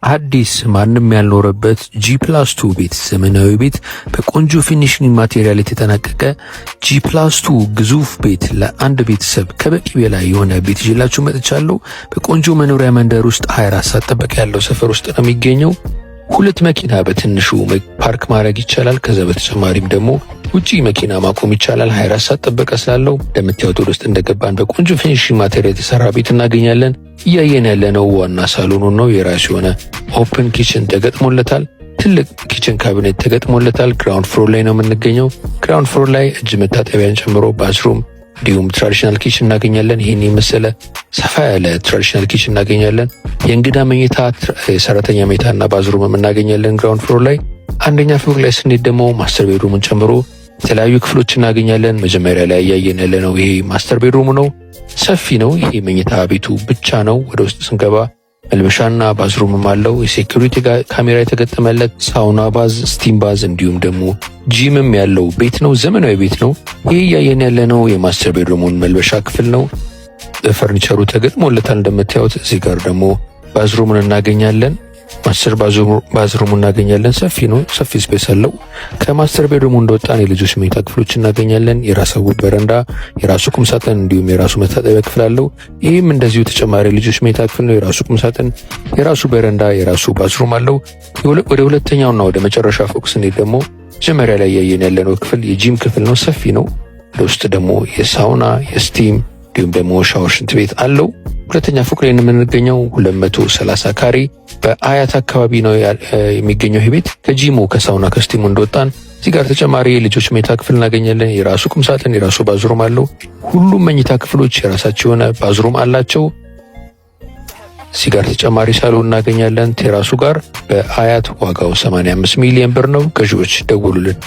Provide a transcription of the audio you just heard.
አዲስ ማንም ያልኖረበት G+2 ቤት ዘመናዊ ቤት በቆንጆ ፊኒሽንግ ማቴሪያል የተጠናቀቀ G+2 ግዙፍ ቤት ለአንድ ቤተሰብ ከበቂ በላይ የሆነ ቤት ይዤላችሁ መጥቻለሁ። በቆንጆ መኖሪያ መንደር ውስጥ 24 ሰዓት ጥበቃ ያለው ሰፈር ውስጥ ነው የሚገኘው። ሁለት መኪና በትንሹ ፓርክ ማድረግ ይቻላል። ከዛ በተጨማሪም ደግሞ ውጪ መኪና ማቆም ይቻላል። 24 ሰዓት ጥበቃ ስላለው እንደምታዩት ወደ ውስጥ እንደገባን በቆንጆ ፊኒሽንግ ማቴሪያል የተሰራ ቤት እናገኛለን። እያየን ያለነው ዋና ሳሎኑን ነው። የራሱ የሆነ ኦፕን ኪችን ተገጥሞለታል። ትልቅ ኪችን ካቢኔት ተገጥሞለታል። ግራውንድ ፍሎር ላይ ነው የምንገኘው። ግራውንድ ፍሎር ላይ እጅ መታጠቢያን ጨምሮ ባዝሩም እንዲሁም ትራዲሽናል ኪችን እናገኛለን። ይህን የመሰለ ሰፋ ያለ ትራዲሽናል ኪችን እናገኛለን። የእንግዳ መኝታ፣ የሰራተኛ መኝታና ባዝሩም እናገኛለን ግራውንድ ፍሎር ላይ። አንደኛ ፎቅ ላይ ስንሄድ ደግሞ ማስተር ቤድሩምን ጨምሮ የተለያዩ ክፍሎች እናገኛለን። መጀመሪያ ላይ እያየን ያለነው ይሄ ማስተር ቤድሩሙ ነው። ሰፊ ነው። ይሄ መኝታ ቤቱ ብቻ ነው። ወደ ውስጥ ስንገባ መልበሻና ባዝሩምም አለው። የሴኩሪቲ ካሜራ የተገጠመለት ሳውና ባዝ፣ ስቲም ባዝ እንዲሁም ደግሞ ጂምም ያለው ቤት ነው። ዘመናዊ ቤት ነው። ይሄ እያየን ያለነው የማስተር ቤድሩሙን መልበሻ ክፍል ነው። ፈርኒቸሩ ተገጥሞለታል እንደምታዩት። እዚህ ጋር ደግሞ ባዝሩሙን እናገኛለን። ማስተር ባዝሩሙ እናገኛለን። ሰፊ ነው። ሰፊ ስፔስ አለው። ከማስተር ቤድሩሙ እንደወጣን የልጆች መኝታ ክፍሎች እናገኛለን። የራሱ በረንዳ፣ የራሱ ቁም ሳጥን እንዲሁም የራሱ መታጠቢያ ክፍል አለው። ይህም እንደዚሁ ተጨማሪ የልጆች መኝታ ክፍል ነው። የራሱ ቁም ሳጥን፣ የራሱ በረንዳ፣ የራሱ ባዝሩም አለው። ወደ ሁለተኛውና ወደ መጨረሻ ፎቅ ስንሄድ ደግሞ መጀመሪያ ላይ ያየን ያለነው ክፍል የጂም ክፍል ነው። ሰፊ ነው። ውስጥ ደግሞ የሳውና የስቲም እንዲሁም ደግሞ ሻወር፣ ሽንት ቤት አለው። ሁለተኛ ፎቅ ላይ የምንገኘው 230 ካሬ በአያት አካባቢ ነው የሚገኘው። ይህ ቤት ከጂሙ ከሳውና ከስቲሙ እንደወጣን እዚህ ጋር ተጨማሪ የልጆች መኝታ ክፍል እናገኛለን። የራሱ ቁም ሳጥን፣ የራሱ ባዝሩም አለው። ሁሉም መኝታ ክፍሎች የራሳቸው የሆነ ባዝሩም አላቸው። እዚህ ጋር ተጨማሪ ሳሎን እናገኛለን። ቴራሱ ጋር በአያት ዋጋው 85 ሚሊዮን ብር ነው። ገዢዎች ደውሉልን።